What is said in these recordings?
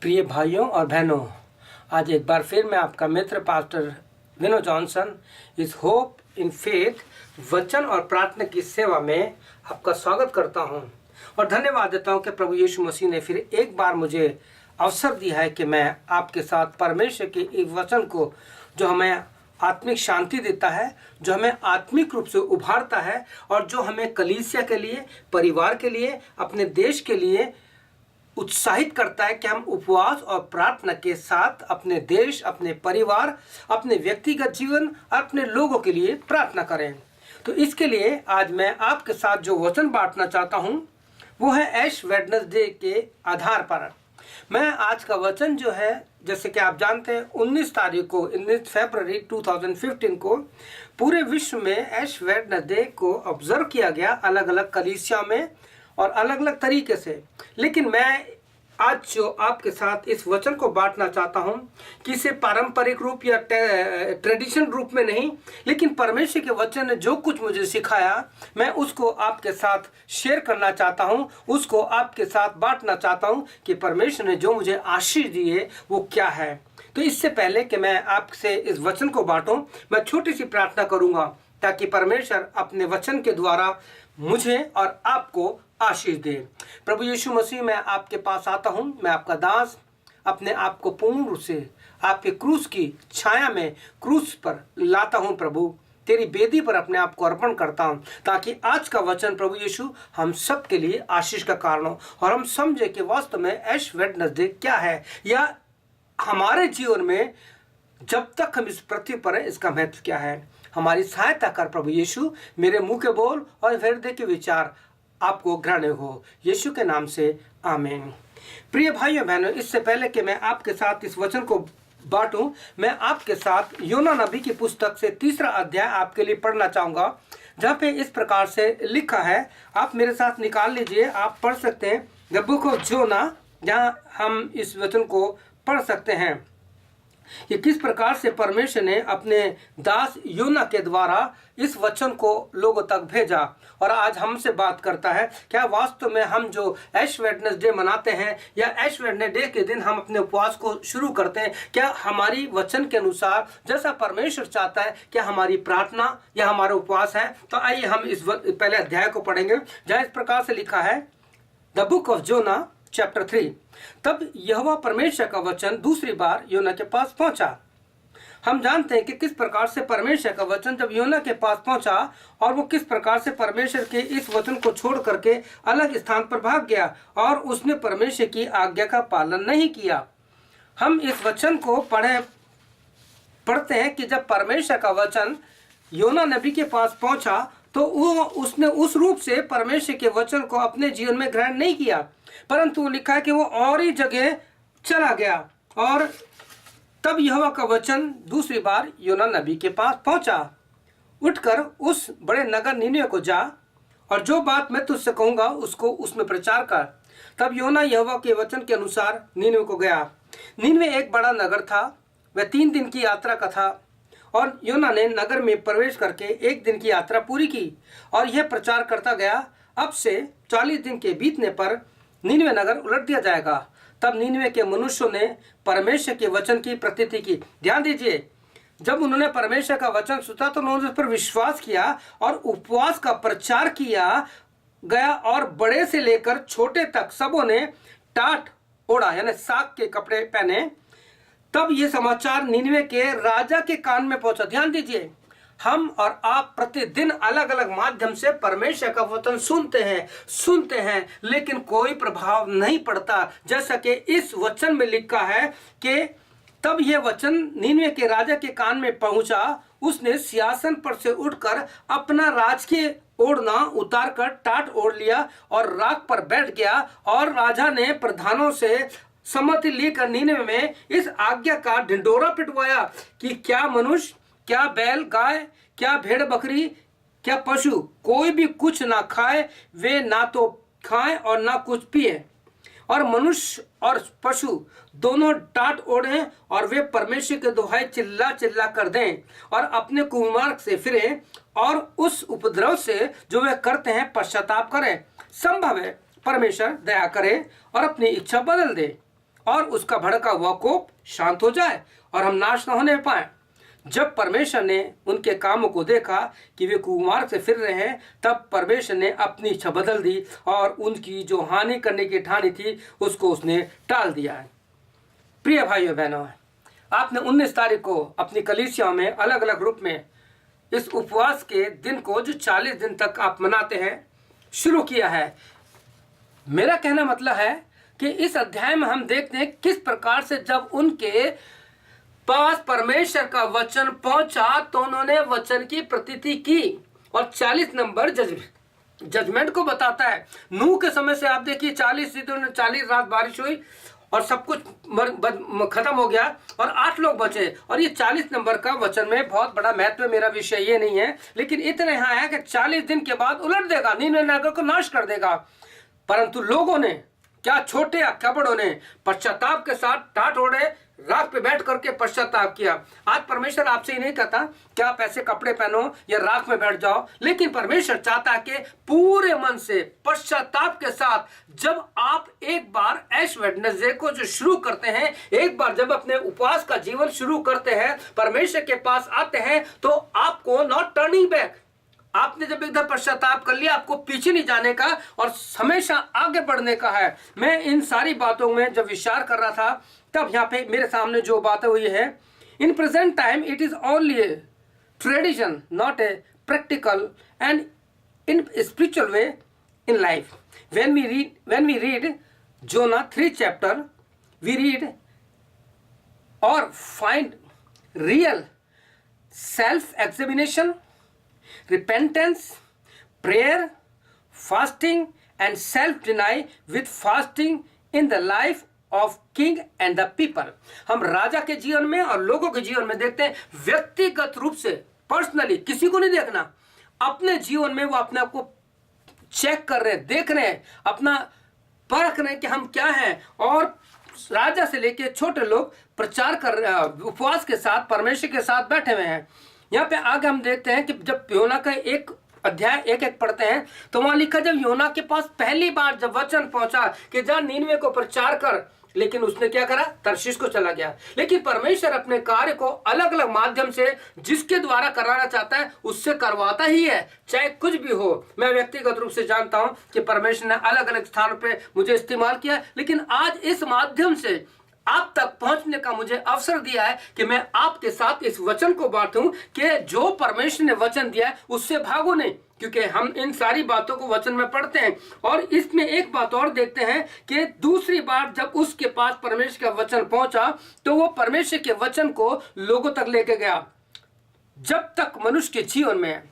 प्रिय भाइयों और बहनों, आज एक बार फिर मैं आपका मित्र पास्टर विनो जॉनसन इस होप इन फेथ वचन और प्रार्थना की सेवा में आपका स्वागत करता हूं और धन्यवाद देता हूं कि प्रभु यीशु मसीह ने फिर एक बार मुझे अवसर दिया है कि मैं आपके साथ परमेश्वर के एक वचन को, जो हमें आत्मिक शांति देता है, जो हमें आत्मिक रूप से उभारता है और जो हमें कलीसिया के लिए, परिवार के लिए, अपने देश के लिए उत्साहित करता है कि हम उपवास और प्रार्थना के साथ अपने देश, अपने परिवार, अपने व्यक्तिगत जीवन, अपने लोगों के लिए प्रार्थना करें। तो इसके लिए आज मैं आपके साथ जो वचन बांटना चाहता हूं वो है ऐश वेडनेसडे के आधार पर। मैं आज का वचन जो है, जैसे कि आप जानते हैं, 19 फरवरी 2015 को पूरे विश्व में ऐश वेडनेसडे को ऑब्जर्व किया गया, अलग अलग कलीसिया में और अलग अलग तरीके से। लेकिन मैं आज जो आपके साथ इस वचन को बांटना चाहता हूं कि इसे पारंपरिक रूप या ट्रेडिशन रूप में नहीं, लेकिन परमेश्वर के वचन ने जो कुछ मुझे सिखाया मैं उसको आपके साथ शेयर करना चाहता हूं, उसको आपके साथ बांटना चाहता हूं कि परमेश्वर ने जो मुझे आशीष दी है वो क्या है। तो इससे पहले कि मैं आपसे इस वचन को बांटूं, मैं छोटी सी प्रार्थना करूंगा ताकि परमेश्वर अपने वचन के द्वारा मुझे और आपको आशीष दे। प्रभु यीशु मसीह, मैं आपके पास आता हूं, मैं आपका दास अपने आप को पूर्ण रूप से आपके क्रूस की छाया में क्रूस पर लाता हूं। प्रभु, तेरी बेदी पर अपने आप को अर्पण करता हूं ताकि आज का वचन प्रभु यीशु हम सब के लिए आशीष का कारण हो और हम समझे कि वास्तव में ऐश वेडनेसडे क्या है, या हमारे जीवन में जब तक हम इस पृथ्वी पर हैं इसका महत्व क्या है। हमारी सहायता कर प्रभु यीशु, मेरे मुंह के बोल और हृदय के विचार आपको ग्रहण हो, यीशु के नाम से आमीन। प्रिय भाइयों बहनों, इससे पहले कि मैं आपके साथ इस वचन को बांटूं, मैं आपके साथ योना नबी की पुस्तक से 3रा अध्याय आपके लिए पढ़ना चाहूंगा, जहां पे इस प्रकार से लिखा है। आप मेरे साथ निकाल लीजिए, आप पढ़ सकते हैं द बुक ऑफ जोना, जहां हम इस वचन को पढ़ सकते हैं कि किस प्रकार से परमेश्वर ने अपने दास योना के द्वारा इस वचन को लोगों तक भेजा और आज हमसे बात करता है। क्या वास्तव में हम जो ऐश वेडनेसडे मनाते हैं या ऐश वेडनेसडे के दिन हम अपने उपवास को शुरू करते हैं, क्या हमारी वचन के अनुसार जैसा परमेश्वर चाहता है, क्या हमारी प्रार्थना या हमारा उपवास है? तो आइए हम इस पहले अध्याय को पढ़ेंगे, जहाँ इस प्रकार से लिखा है the book of Jonah chapter 3। तब यहोवा परमेश्वर का वचन दूसरी बार योना के पास पहुंचा। हम जानते हैं कि किस प्रकार से परमेश्वर का वचन जब योना के पास पहुंचा और वो किस प्रकार से परमेश्वर के इस वचन को छोड़ करके अलग स्थान पर भाग गया और उसने परमेश्वर की आज्ञा का पालन नहीं किया। हम इस वचन को पढ़ते हैं कि जब परमेश्वर का वचन योना नबी के पास पहुंचा तो उसने उस रूप से परमेश्वर के वचन को अपने जीवन में ग्रहण नहीं किया, परंतु लिखा है कि वो और ही जगह चला गया। और तब यहोवा का वचन दूसरी बार योना नबी के पास पहुंचा, उठकर उस बड़े नगर नीनवे को जा और जो बात मैं तुझसे कहूंगा उसको उसमें प्रचार कर। तब योना यहोवा के वचन के अनुसार नीनवे को गया। नीनवे एक बड़ा नगर था, वह 3 दिन की यात्रा का था और योना ने नगर में प्रवेश करके 1 दिन की यात्रा पूरी की और यह प्रचार करता गया, अब से 40 दिन के बीतने पर नीनवे नगर उलट दिया जाएगा। तब नीनवे के मनुष्यों ने परमेश्वर के वचन की प्रतीति की। ध्यान दीजिए, जब उन्होंने परमेश्वर का वचन सुना तो उन्होंने उस पर विश्वास किया और उपवास का प्रचार किया गया और बड़े से लेकर छोटे तक सबों ने टाट ओढ़ा, यानी साग के कपड़े पहने। तब ये समाचार नीनवे के राजा के कान में पहुंचा। ध्यान दीजिए, हम और आप प्रतिदिन अलग अलग माध्यम से परमेश्वर का वचन सुनते हैं लेकिन कोई प्रभाव नहीं पड़ता। जैसा कि इस वचन में लिखा है कि तब यह वचन नीनवे के राजा के कान में पहुंचा, उसने सिंहासन पर से उठकर अपना राजकीय ओढ़ना उतार कर टाट ओढ़ लिया और राख पर बैठ गया और राजा ने प्रधानों से सम्मति लेकर नीनवे में इस आज्ञा का ढिंढोरा पिटवाया कि क्या मनुष्य, क्या बैल गाय, क्या भेड़ बकरी, क्या पशु कोई भी कुछ ना खाए, वे ना तो खाएं और ना कुछ पिए, और मनुष्य और पशु दोनों टाट ओढ़ें और वे परमेश्वर के दुहाई चिल्ला चिल्ला कर दें और अपने कुमार्ग से फिरें और उस उपद्रव से जो वे करते हैं पश्चाताप करें। संभव है परमेश्वर दया करे और अपनी इच्छा बदल दे और उसका भड़का हुआ कोप शांत हो जाए और हम नाश न होने पाए। जब परमेश्वर ने उनके कामों को देखा कि वे कुमार्ग से फिर रहे हैं, तब परमेश्वर ने अपनी इच्छा बदल दी और उनकी जो हानि करने की ठानी थी उसको उसने टाल दिया है। प्रिय भाइयों बहनों, आपने 19 तारीख को अपनी कलीसियाओं में अलग अलग रूप में इस उपवास के दिन को, जो 40 दिन तक आप मनाते हैं, शुरू किया है। मेरा कहना मतलब है कि इस अध्याय में हम देखते हैं किस प्रकार से जब उनके पास परमेश्वर का वचन पहुंचा तो उन्होंने वचन की प्रतीति की, और 40 नंबर जजमेंट को बताता है। नूह के समय से आप देखिए 40 रात बारिश हुई और सब कुछ खत्म हो गया और 8 लोग बचे, और ये 40 नंबर का वचन में बहुत बड़ा महत्व है। मेरा विषय ये नहीं है, लेकिन इतना यहाँ है कि 40 दिन के बाद उलट देगा, नीनवे नगर को नाश कर देगा। परंतु लोगों ने, क्या छोटे या क्या बड़ों ने, पश्चाताप के साथ टाट ओढ़े राख पे बैठ करके पश्चाताप किया। आज परमेश्वर आपसे ही नहीं कहता कि आप ऐसे कपड़े पहनो या राख में बैठ जाओ, लेकिन परमेश्वर चाहता है कि पूरे मन से पश्चाताप के साथ जब आप एक बार ऐश वेडनेसडे को जो शुरू करते हैं, एक बार जब अपने उपवास का जीवन शुरू करते हैं, परमेश्वर के पास आते हैं, तो आपको नॉट टर्निंग बैक, आपने जब एकदम पश्चाताप कर लिया, आपको पीछे नहीं जाने का और हमेशा आगे बढ़ने का है। मैं इन सारी बातों में जब विचार कर रहा था, तब यहाँ पे मेरे सामने जो बातें हुई है, in present time it is only A tradition, not a practical and in spiritual way in life. when we read Jonah 3 chapter, we read or find real self-examination, repentance, prayer, fasting and self-denial with fasting in the life of king and the people। हम राजा के जीवन में और लोगों के जीवन में देखते हैं, व्यक्तिगत रूप से, पर्सनली, किसी को नहीं देखना, अपने जीवन में वो अपने आप को चेक कर रहे हैं, देख रहे हैं, अपना परख रहे हैं कि हम क्या हैं। और राजा से लेके छोटे लोग प्रचार कर रहे हैं, उपवास के साथ परमेश्वर के साथ बैठे हुए हैं। यहाँ पे आगे हम देखते हैं कि जब योना का एक अध्याय एक एक पढ़ते हैं, तो वहां लिखा, जब योना के पास पहली बार जब वचन पहुंचा कि जा नीनवे को प्रचार कर, लेकिन उसने क्या करा, तर्शीश को चला गया। लेकिन परमेश्वर अपने कार्य को अलग अलग माध्यम से जिसके द्वारा कराना चाहता है उससे करवाता ही है, चाहे कुछ भी हो। मैं व्यक्तिगत रूप से जानता हूं कि परमेश्वर ने अलग अलग स्थानों पे मुझे इस्तेमाल किया, लेकिन आज इस माध्यम से आप तक पहुंचने का मुझे अवसर दिया है कि मैं आपके साथ इस वचन को बांटूं कि जो परमेश्वर ने वचन दिया है उससे भागो नहीं, क्योंकि हम इन सारी बातों को वचन में पढ़ते हैं। और इसमें एक बात और देखते हैं कि दूसरी बार जब उसके पास परमेश्वर का वचन पहुंचा, तो वो परमेश्वर के वचन को लोगों तक लेके गया। जब तक मनुष्य के जीवन में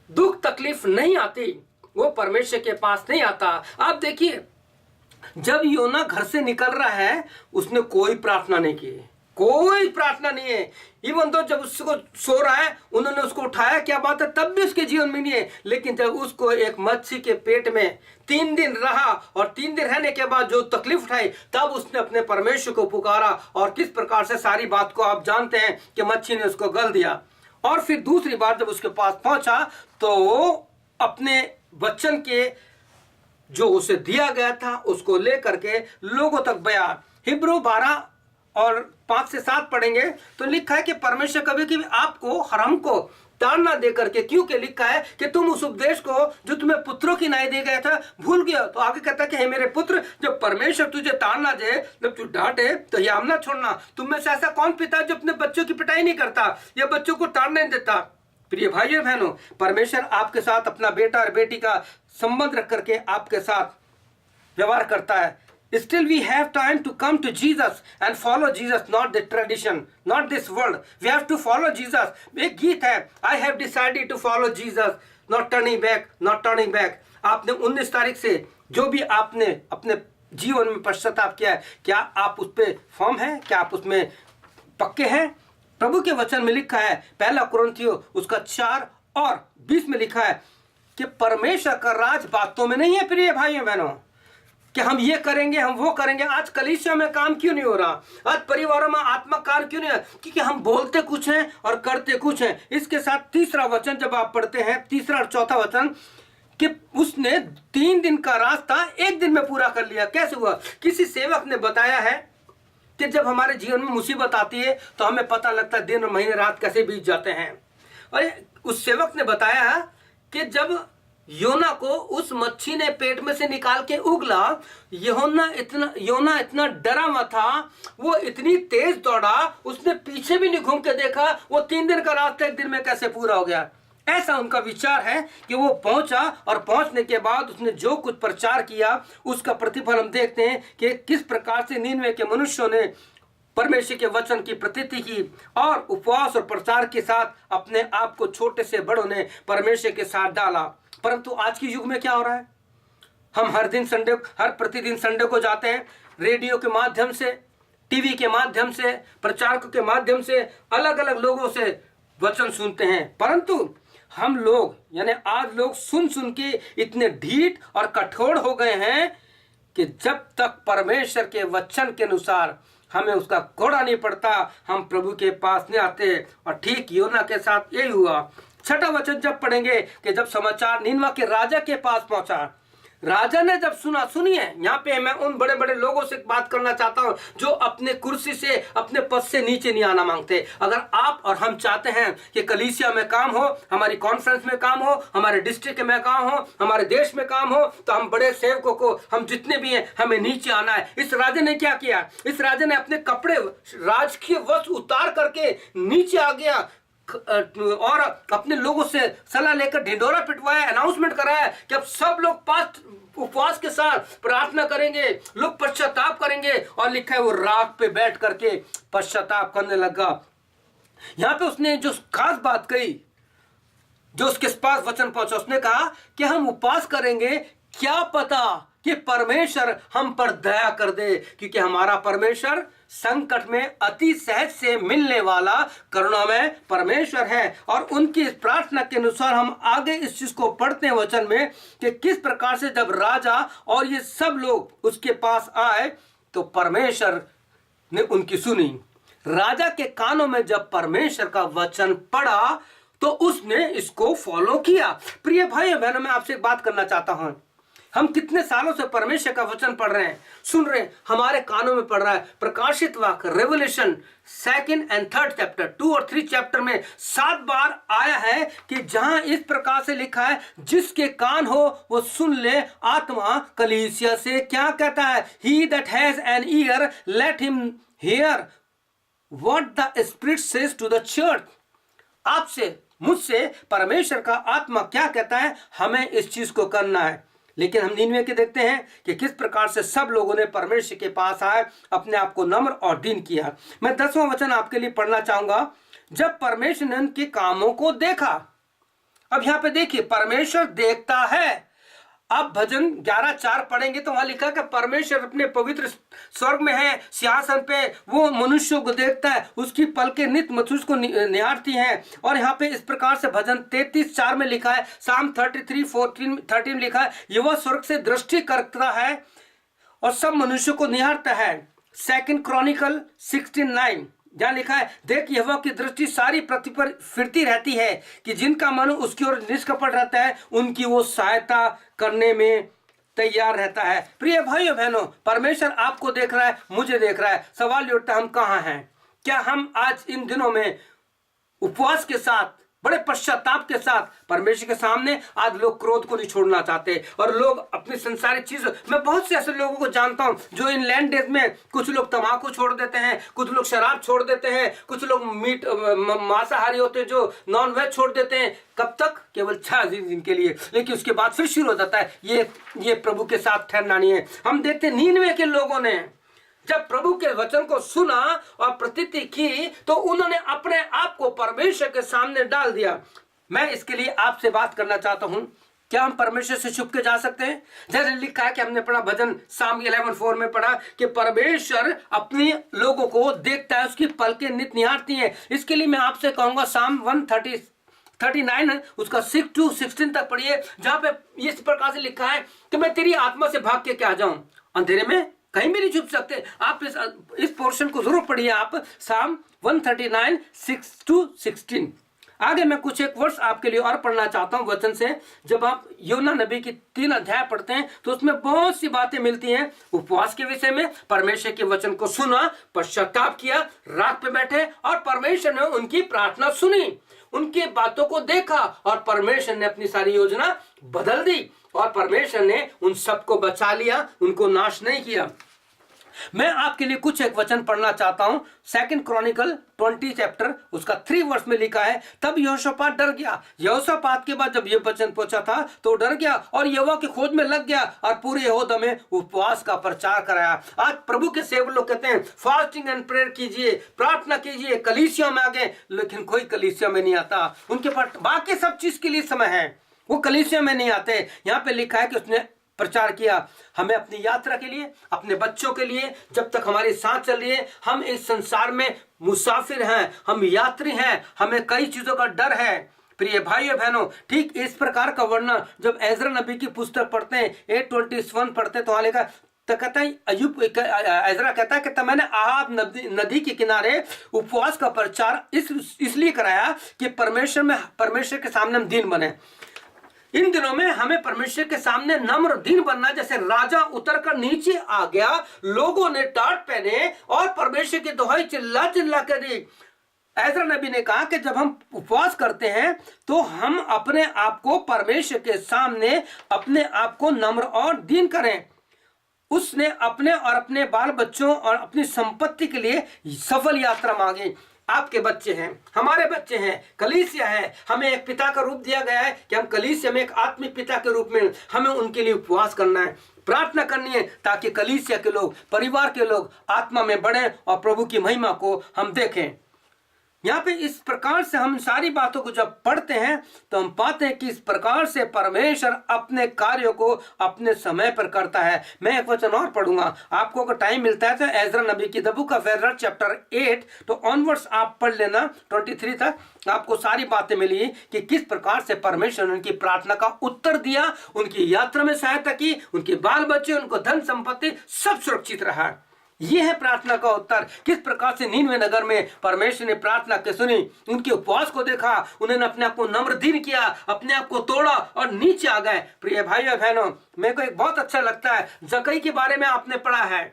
दुख तकलीफ नहीं आती, वो परमेश्वर के पास नहीं आता। आप देखिए, जब योना घर से निकल रहा है, उसने कोई प्रार्थना नहीं की, कोई प्रार्थना नहीं है। इवन तो जब उसको सो रहा है, उन्होंने उसको उठाया, क्या बात है, तब भी उसके जीवन में नहीं है। लेकिन जब उसको एक मच्छी के पेट में 3 दिन रहा और 3 दिन रहने के बाद जो तकलीफ उठाई, तब उसने अपने परमेश्वर को पुकारा, और किस प्रकार से सारी बात को आप जानते हैं कि मच्छी ने उसको गल दिया। और फिर दूसरी बार जब उसके पास पहुंचा, तो वो अपने वचन के जो उसे दिया गया था उसको लेकर के लोगों तक बयान। हिब्रू 12 और 5 से 7 पढ़ेंगे तो लिखा है कि परमेश्वर कभी कभी आपको, हमको ताड़ना दे करके, क्योंकि लिखा है कि तुम उस उपदेश को जो तुम्हें पुत्रों की न्याय दिया गया था भूल गया। तो आगे कहता है कि हे मेरे पुत्र, जब परमेश्वर तुझे ताड़ना दे, जब तू डांटे, तो याम ना छोड़ना। तुम में से ऐसा कौन पिता जो अपने बच्चों की पिटाई नहीं करता या बच्चों को ताड़ना नहीं देता। प्रिय भाइयों बहनों, परमेश्वर आपके साथ अपना बेटा और बेटी का संबंध रख करके आपके साथ व्यवहार करता है। Still we have time to come to Jesus and follow Jesus, not the tradition, not this world. We have to follow Jesus. एक गीत है, I have decided to follow Jesus, not turning back, not turning back. आपने 19 तारीख से जो भी आपने अपने जीवन में पश्चाताप किया है, क्या आप उस पर फर्म हैं, क्या आप उसमें पक्के हैं? प्रभु के वचन में लिखा है, पहला कुरिन्थियों उसका 4 और 20 में लिखा है कि परमेश्वर का राज बातों में नहीं है। प्रिय भाइयों बहनों, कि हम ये करेंगे, हम वो करेंगे। आज कलीसिया में काम क्यों नहीं हो रहा, आज परिवारों में आत्मा कार्य क्यों नहीं है? क्योंकि हम बोलते कुछ हैं और करते कुछ हैं। इसके साथ तीसरा वचन जब आप पढ़ते हैं, तीसरा और चौथा वचन, कि उसने 3 दिन का रास्ता 1 दिन में पूरा कर लिया। कैसे हुआ? किसी सेवक ने बताया है कि जब हमारे जीवन में मुसीबत आती है तो हमें पता लगता है दिन और महीने रात कैसे बीत जाते हैं। और उस सेवक ने बताया कि जब योना को उस मच्छी ने पेट में से निकाल के उगला, योना इतना डरा हुआ था, वो इतनी तेज दौड़ा, उसने पीछे भी नहीं घूम के देखा, वो 3 दिन का रास्ता 1 दिन में कैसे पूरा हो गया। ऐसा उनका विचार है कि वो पहुंचा और पहुंचने के बाद उसने जो कुछ प्रचार किया उसका प्रतिफल हम देखते हैं कि किस प्रकार से निनवे के मनुष्यों ने परमेश्वर के वचन की प्रतीति की और उपवास और प्रचार के साथ अपने आप को छोटे से बड़ों ने परमेश्वर के साथ डाला। परंतु आज के युग में क्या हो रहा है? हम हर प्रतिदिन संडे को जाते हैं, रेडियो के माध्यम से, टीवी के माध्यम से, प्रचारकों के माध्यम से अलग अलग लोगों से वचन सुनते हैं। परंतु हम लोग यानी आज लोग सुन सुन के इतने ढीठ और कठोर हो गए हैं कि जब तक परमेश्वर के वचन के अनुसार हमें उसका कोड़ा नहीं पड़ता, हम प्रभु के पास नहीं आते। और ठीक योना के साथ यही हुआ। 6वां वचन जब पढ़ेंगे कि जब समाचार निनवा के राजा के पास पहुंचा, राजा ने जब सुना, सुनिए यहाँ पे मैं उन बड़े बड़े लोगों से बात करना चाहता हूँ जो अपने कुर्सी से, अपने पद से नीचे नहीं आना मांगते। अगर आप और हम चाहते हैं कि कलीसिया में काम हो, हमारी कॉन्फ्रेंस में काम हो, हमारे डिस्ट्रिक्ट में काम हो, हमारे देश में काम हो, तो हम बड़े सेवकों को, हम जितने भी हैं, हमें नीचे आना है। इस राजा ने क्या किया? इस राजा ने अपने कपड़े, राजकीय वस्त्र उतार करके नीचे आ गया और अपने लोगों से सलाह लेकर ढिंडोरा पिटवाया, अनाउंसमेंट कराया कि अब सब लोग उपवास के साथ प्रार्थना करेंगे, लोग पश्चाताप करेंगे। और लिखा है वो राख पे बैठ करके पश्चाताप करने लगा। यहां पे उसने जो खास बात कही, जो उसके पास वचन पहुंचा, उसने कहा कि हम उपवास करेंगे, क्या पता कि परमेश्वर हम पर दया कर दे, क्योंकि हमारा परमेश्वर संकट में अति सहज से मिलने वाला करुणामय परमेश्वर है। और उनकी इस प्रार्थना के अनुसार हम आगे इस चीज को पढ़ते हैं वचन में कि किस प्रकार से जब राजा और ये सब लोग उसके पास आए तो परमेश्वर ने उनकी सुनी। राजा के कानों में जब परमेश्वर का वचन पड़ा तो उसने इसको फॉलो किया। प्रिय भाई बहनों, मैं आपसे एक बात करना चाहता हूं। हम कितने सालों से परमेश्वर का वचन पढ़ रहे हैं, सुन रहे हैं, हमारे कानों में पढ़ रहा है। प्रकाशित वाक्य revelation 2nd and 3rd chapter, 2 और 3 चैप्टर में 7 बार आया है कि जहां इस प्रकार से लिखा है, जिसके कान हो वो सुन ले। आत्मा कलीसिया से क्या कहता है? He that has an ear let him hear what the Spirit says to the church। आपसे, मुझसे परमेश्वर का आत्मा क्या कहता है, हमें इस चीज को करना है। लेकिन हम निनवे के देखते हैं कि किस प्रकार से सब लोगों ने परमेश्वर के पास आए, अपने आप को नम्र और दीन किया। मैं 10वां वचन आपके लिए पढ़ना चाहूंगा। जब परमेश्वर ने उनके कामों को देखा, अब यहां पे देखिए परमेश्वर देखता है। आप भजन 11:4 पढ़ेंगे तो वहां लिखा है कि परमेश्वर अपने पवित्र स्वर्ग में है, सिंहासन पे, वो मनुष्यों को देखता है, उसकी पलकें नित्य मनुष्य को निहारती हैं। और यहाँ पे इस प्रकार से भजन 33:4 में लिखा है, साम 33:13 लिखा है, यह स्वर्ग से दृष्टि करता है और सब मनुष्यों को निहारता है। 2 क्रॉनिकल 16:9 जहां लिखा है, देख यहोवा की दृष्टि सारी पृथ्वी पर फिरती रहती है कि जिनका मन उसकी ओर निष्कपट रहता है, उनकी वो सहायता करने में तैयार रहता है। प्रिय भाइयों बहनों, परमेश्वर आपको देख रहा है, मुझे देख रहा है। सवाल ये उठता है, हम कहाँ हैं? क्या हम आज इन दिनों में उपवास के साथ, बड़े पश्चाताप के साथ परमेश्वर के सामने? आज लोग क्रोध को नहीं छोड़ना चाहते और लोग अपनी संसारिक चीज, मैं बहुत से ऐसे लोगों को जानता हूं जो इन लैंड डेज में कुछ लोग तंबाकू छोड़ देते हैं, कुछ लोग शराब छोड़ देते हैं, कुछ लोग मीट मांसाहारी होते हैं जो नॉन वेज छोड़ देते हैं। कब तक? केवल 6 दिन के लिए, लेकिन उसके बाद फिर शुरू हो जाता है। ये प्रभु के साथ ठहरना नहीं है। हम देखते हैं निनवे के लोगों ने जब प्रभु के वचन को सुना और प्रतीति की तो उन्होंने अपने आप को परमेश्वर के सामने डाल दिया। मैं इसके लिए आपसे बात करना चाहता हूं, क्या हम परमेश्वर से छुप के जा सकते हैं? जैसे लिखा है कि हमने पढ़ा भजन साम 11:4 में पढ़ा कि परमेश्वर अपने लोगों को देखता है, उसकी पलकें नित्य निहारती हैं। इसके लिए मैं आपसे कहूंगा साम 139 उसका 6 to 16 तक पढ़िए, जहां पे इस प्रकार से लिखा है कि मैं तेरी आत्मा से भाग के क्या जाऊं, अंधेरे में कहीं भी नहीं छुप सकते। आप इस पोर्शन को जरूर पढ़िए, आप साम 139 6 to 16। आगे मैं कुछ एक वर्ष आपके लिए और पढ़ना चाहता हूं वचन से। जब आप यूहन्ना नबी की 3 अध्याय पढ़ते हैं तो उसमें बहुत सी बातें मिलती हैं उपवास के विषय में। परमेश्वर के वचन को सुना, पश्चाताप किया, रात पे बैठे और परमेश्वर ने उनकी प्रार्थना सुनी, उनकी बातों को देखा और परमेश्वर ने अपनी सारी योजना बदल दी और परमेश्वर ने उन सबको बचा लिया, उनको नाश नहीं किया। मैं आपके लिए कुछ एक वचन पढ़ना चाहता हूं। 2 क्रॉनिकल 20 चैप्टर उसका 3 वर्ष में लिखा है, तब यहोशापात डर गया। यहोशापात के बाद जब ये वचन पहुंचा था तो डर गया और यहोवा की खोज में लग गया और पूरे यहूदा में उपवास का प्रचार कराया। आज प्रभु के सेवक लोग कहते हैं फास्टिंग एंड प्रेयर कीजिए, प्रार्थना कीजिए, कलीसिया में आगे, लेकिन कोई कलीसिया में नहीं आता। उनके पास बाकी सब चीज के लिए समय है, वो कलीसिया में नहीं आते। यहाँ पे लिखा है कि उसने प्रचार किया। हमें अपनी यात्रा के लिए, अपने बच्चों के लिए, जब तक हमारी सांस चल रही है, हम इस संसार में मुसाफिर हैं, हम यात्री हैं, हमें कई चीजों का डर है। प्रिय भाइयों बहनों, ठीक इस प्रकार का वर्णन जब एजरा नबी की पुस्तक पढ़ते हैं, 8:21 पढ़ते हैं तो वहां लिखा तो कहता है एजरा कहता है कि तब मैंने आहाब नदी के किनारे उपवास का प्रचार इसलिए कराया कि परमेश्वर के सामने हम दीन बने। इन दिनों में हमें परमेश्वर के सामने नम्र दीन बनना। जैसे राजा उतर कर नीचे आ गया, लोगों ने टाट पहने और परमेश्वर की दुहाई चिल्ला चिल्ला कर दी। एजरा नबी ने कहा कि जब हम उपवास करते हैं तो हम अपने आप को परमेश्वर के सामने अपने आप को नम्र और दीन करें। उसने अपने और अपने बाल बच्चों और अपनी संपत्ति के लिए सफल यात्रा मांगी। आपके बच्चे हैं, हमारे बच्चे हैं, कलीसिया है, हमें एक पिता का रूप दिया गया है कि हम कलीसिया में एक आत्मिक पिता के रूप में हमें उनके लिए उपवास करना है, प्रार्थना करनी है, ताकि कलीसिया के लोग, परिवार के लोग आत्मा में बढ़े और प्रभु की महिमा को हम देखें। यहाँ पे इस प्रकार से हम सारी बातों को जब पढ़ते हैं तो हम पाते हैं कि इस प्रकार से परमेश्वर अपने कार्यों को अपने समय पर करता है। मैं एक वचन और पढ़ूंगा, आपको अगर टाइम मिलता है तो एजरा नबी की the book of Ezra chapter 8 तो ऑनवर्ड्स आप पढ़ लेना, 23 तक आपको सारी बातें मिली कि किस प्रकार से परमेश्वर ने उनकी प्रार्थना का उत्तर दिया, उनकी यात्रा में सहायता की, उनके बाल बच्चे, उनको धन संपत्ति सब सुरक्षित रहा। यह है प्रार्थना का उत्तर। किस प्रकार से नीनवे नगर में परमेश्वर ने प्रार्थना के सुनी, उनके उपवास को देखा, उन्होंने अपने आप को नम्र दीन किया, अपने आप को तोड़ा और नीचे आ गए। प्रिय भाइयों बहनों, मेरे को एक बहुत अच्छा लगता है, जक्कई के बारे में आपने पढ़ा है।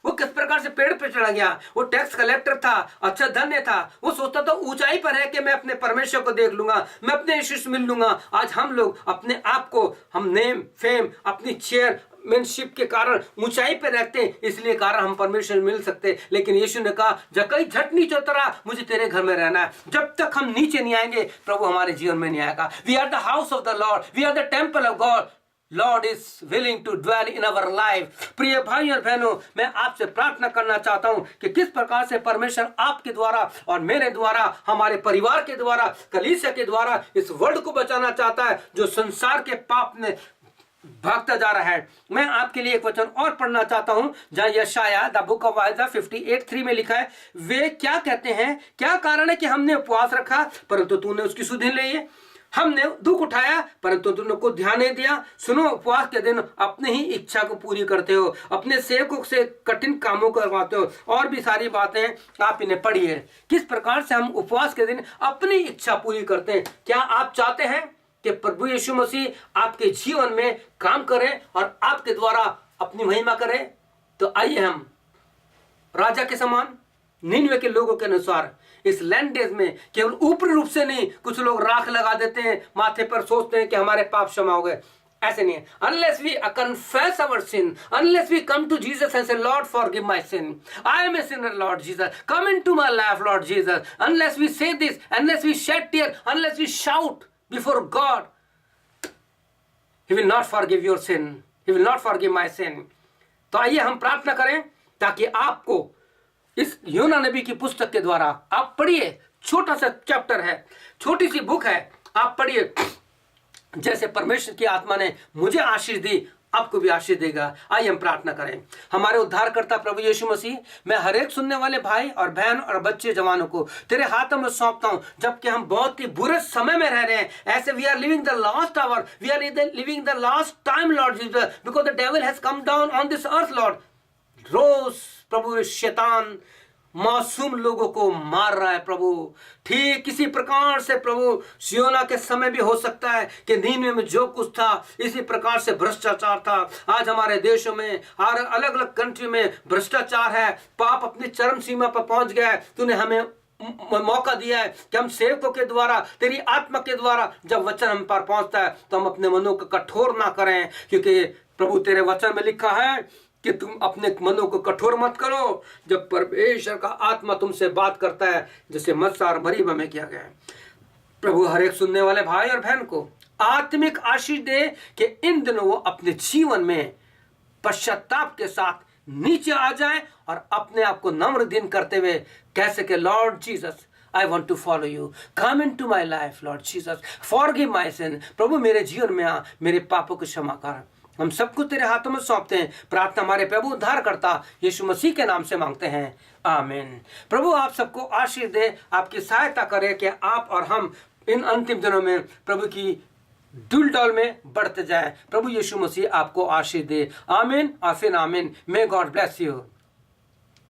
वो किस प्रकार से पेड़ पे चढ़ा गया, वो टैक्स कलेक्टर था, अच्छा धन्य था, वो सोचता था ऊंचाई पर है कि मैं अपने परमेश्वर को देख लूंगा, मैं अपने यीशु से मिल लूंगा। आज हम लोग अपने आप को, हम नेम फेम अपनी चेयरमैनशिप के कारण ऊंचाई पे रहते हैं, इसलिए कारण हम परमेश्वर मिल सकते। लेकिन यीशु ने कहा जक्कई झट नीचे उतरा, मुझे तेरे घर में रहना है। जब तक हम नीचे नहीं आएंगे प्रभु हमारे जीवन में नहीं आएगा। We are the house of the Lord, we are the temple of God, Lord is willing to dwell in our life. प्रिय भाई और बहनों, मैं आपसे प्रार्थना करना चाहता हूं कि किस प्रकार से परमेश्वर आपके द्वारा और मेरे द्वारा, हमारे परिवार के द्वारा, कलीसिया के द्वारा इस वर्ल्ड को बचाना चाहता है जो संसार के पाप में भागता जा रहा है। मैं आपके लिए एक वचन और पढ़ना चाहता हूं जहां यशाया द बुक ऑफ आइजा 58:3 में लिखा है, वे क्या कहते हैं, क्या कारण है कि हमने उपवास रखा परंतु तूने उसकी सुधि नहीं ली है, हमने दुख उठाया परंतु तुमने को ध्यान नहीं दिया। सुनो, उपवास के दिन अपनी ही इच्छा को पूरी करते हो, अपने सेवकों से कठिन कामों करवाते हो, और भी सारी बातें आप इन्हें पढ़िए। किस प्रकार से हम उपवास के दिन अपनी इच्छा पूरी करते हैं। क्या आप चाहते हैं कि प्रभु यीशु मसीह आपके जीवन में काम करें और आपके द्वारा अपनी महिमा करें? तो आइए हम राजा के समान निनवे के लोगों के अनुसार इस लैंड डेज में केवल ऊपरी रूप से नहीं, कुछ लोग राख लगा देते हैं माथे पर, सोचते हैं कि हमारे पाप क्षमा हो गए। ऐसे नहीं है। Unless we confess our sin, unless we come to Jesus and say, Lord, forgive my sin. I am a sinner, Lord Jesus. Come into my life, Lord Jesus. Unless we say this, unless we shed tears, unless we shout before God, He will not forgive your sin. He will not forgive my sin. तो आइए हम प्रार्थना करें ताकि आपको इस यूहन्ना नबी की पुस्तक के द्वारा आप पढ़िए। छोटा सा चैप्टर है, छोटी सी बुक है, आप पढ़िए। जैसे परमेश्वर की आत्मा ने मुझे आशीष दी, आपको भी आशीष देगा। आइए हम प्रार्थना करें। हमारे उद्धारकर्ता प्रभु यीशु मसीह, मैं हर एक सुनने वाले भाई और बहन और बच्चे जवानों को तेरे हाथों में सौंपता हूं। जबकि हम बहुत ही बुरे समय में रह रहे हैं, ऐसे we are living the last hour, we are living the last time Lord Jesus, because the devil has come down on this earth Lord. रोज प्रभु शैतान मासूम लोगों को मार रहा है प्रभु। ठीक इसी प्रकार से प्रभु सियोना के समय भी हो सकता है कि नीनवे में जो कुछ था इसी प्रकार से भ्रष्टाचार था। आज हमारे देशों में और अलग अलग कंट्री में भ्रष्टाचार है, पाप अपनी चरम सीमा पर पहुंच गया है। तूने हमें मौका दिया है कि हम सेवकों के द्वारा, तेरी आत्मा के द्वारा जब वचन हम पर पहुंचता है तो हम अपने मनों को कठोर ना करें, क्योंकि प्रभु तेरे वचन में लिखा है कि तुम अपने मनों को कठोर मत करो जब परमेश्वर का आत्मा तुमसे बात करता है, जैसे मत्स्य और मरीबा में किया गया है। प्रभु हर एक सुनने वाले भाई और बहन को आत्मिक आशीष दे कि इन दिनों वो अपने जीवन में पश्चाताप के साथ नीचे आ जाए और अपने आप को नम्र दिन करते हुए कह सके, Lord Jesus I want to follow you. Come into my life, Lord Jesus. Forgive my sin. प्रभु मेरे जीवन में आ, मेरे पापों को क्षमा कर। हम सब कुछ तेरे हाथों में सौंपते हैं। प्रार्थना हमारे प्रभु उद्धार करता यीशु मसीह के नाम से मांगते हैं, आमीन। प्रभु आप सबको आशीष दे, आपकी सहायता करे कि आप और हम इन अंतिम दिनों में प्रभु की डुल डॉल में बढ़ते जाएं। प्रभु यीशु मसीह आपको आशीष दे, आमीन और फिर आमीन। May God bless you.